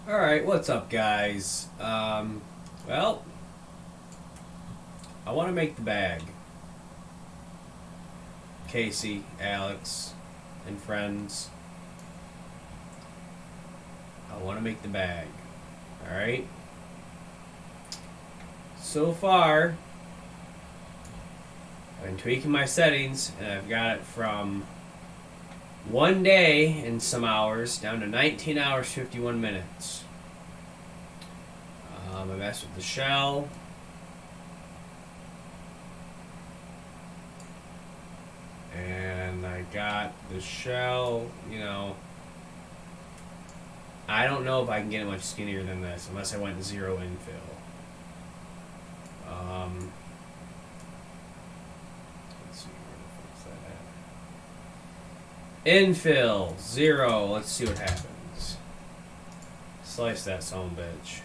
Alright, what's up, guys? Well, I want to make the bag. Casey, Alex, and friends. I want to make the bag. Alright? So far, I've been tweaking my settings, and I've got it from 1 day and some hours down to 19 hours, 51 minutes. I messed with the shell. And I got the shell, I don't know if I can get it much skinnier than this unless I went to zero infill. Let's see, where the fuck's that at? Infill, 0. Let's see what happens. Slice that son of a bitch.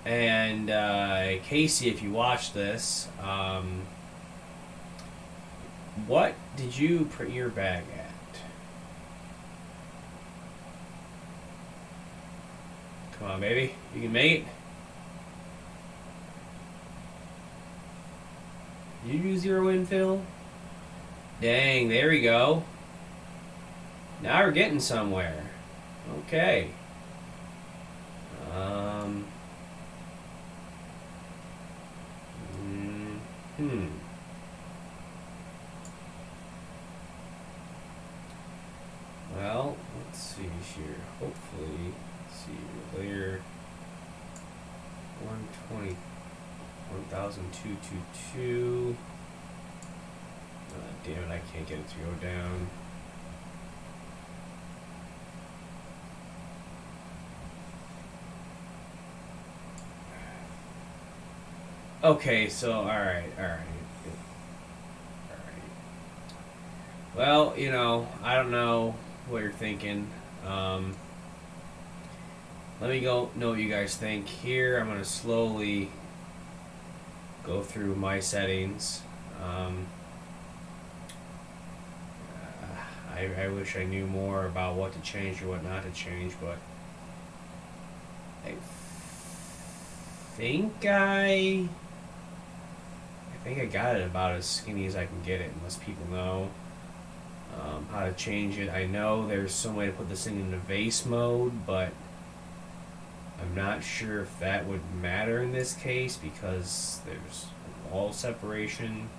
And Casey, if you watch this, what did you print your bag at? Come on, baby. You can make it. Did you do zero infill? Dang, there we go. Now we're getting somewhere. Okay. Hmm. Well, let's see here. Hopefully, let's see, layer 120, 1222. Damn it, I can't get it to go down. Okay, so, alright. Well, I don't know what you're thinking. Let me know what you guys think. Here, I'm going to slowly go through my settings. I wish I knew more about what to change or what not to change, but I think I got it about as skinny as I can get it, unless people know how to change it. I know there's some way to put this thing into vase mode, but I'm not sure if that would matter in this case because there's wall separation.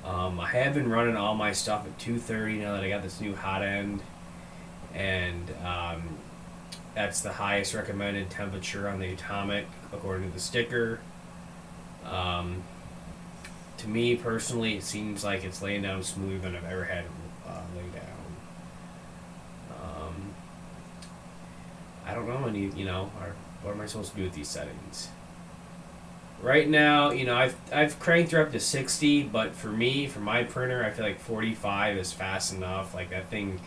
I have been running all my stuff at 230 now that I got this new hot end, and that's the highest recommended temperature on the Atomic according to the sticker. To me personally, it seems like it's laying down smoother than I've ever had it lay down. I don't know what am I supposed to do with these settings? Right now, I've cranked her up to 60, but for me, for my printer, I feel like 45 is fast enough. Like that thing,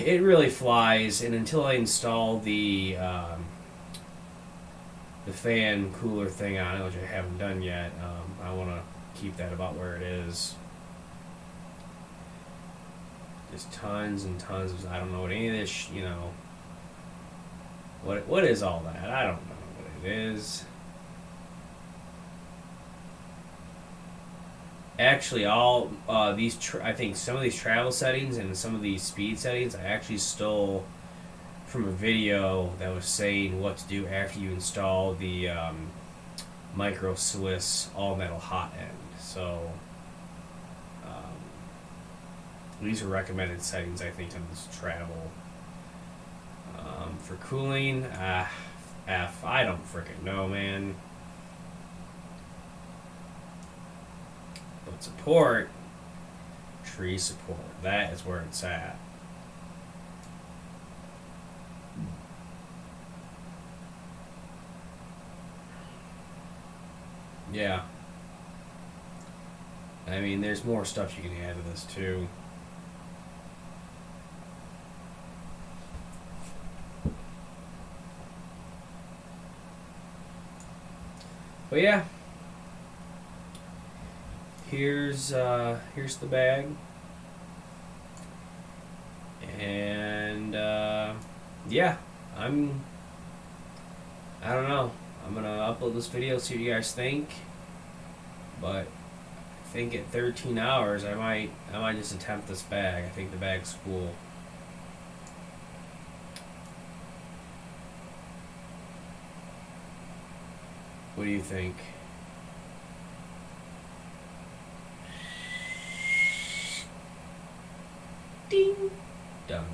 it really flies. And until I install the fan cooler thing on it, which I haven't done yet, I want to keep that about where it is. Just tons and tons of, I don't know what any of this, what is all that? I don't know what it is. Actually, all I think some of these travel settings and some of these speed settings I actually stole from a video that was saying what to do after you install the Micro Swiss all metal hot end. So these are recommended settings, I think, on this travel. For cooling, F, I don't frickin' know, man. But support, tree support, that is where it's at. Yeah. I mean, there's more stuff you can add to this, too. But yeah, here's the bag, and yeah, I don't know. I'm gonna upload this video, see what you guys think. But I think at 13 hours, I might just attempt this bag. I think the bag's cool. What do you think? Ding! Done.